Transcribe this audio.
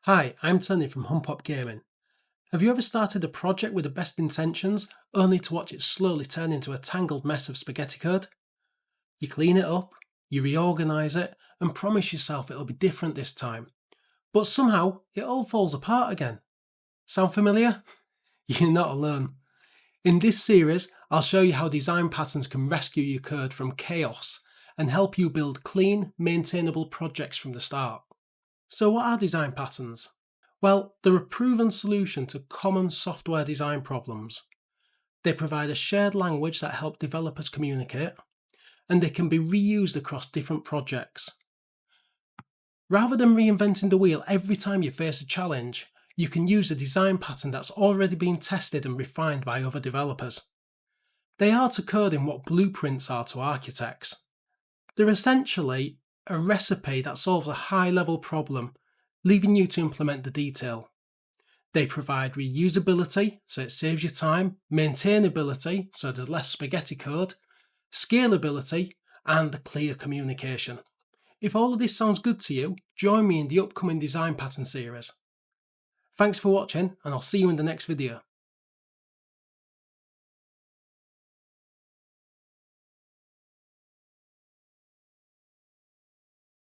Hi, I'm Tony from Humpop Gaming. Have you ever started a project with the best intentions, only to watch it slowly turn into a tangled mess of spaghetti code? You clean it up, you reorganise it, and promise yourself it'll be different this time. But somehow, it all falls apart again. Sound familiar? You're not alone. In this series, I'll show you how design patterns can rescue your code from chaos and help you build clean, maintainable projects from the start. So, what are design patterns? Well, they're a proven solution to common software design problems. They provide a shared language that helps developers communicate, and they can be reused across different projects. Rather than reinventing the wheel every time you face a challenge, you can use a design pattern that's already been tested and refined by other developers. They are to coding what blueprints are to architects. They're essentially a recipe that solves a high level problem, leaving you to implement the detail. They provide reusability, so it saves you time, maintainability, so there's less spaghetti code, scalability, and clear communication. If all of this sounds good to you, join me in the upcoming design pattern series. Thanks for watching, and I'll see you in the next video.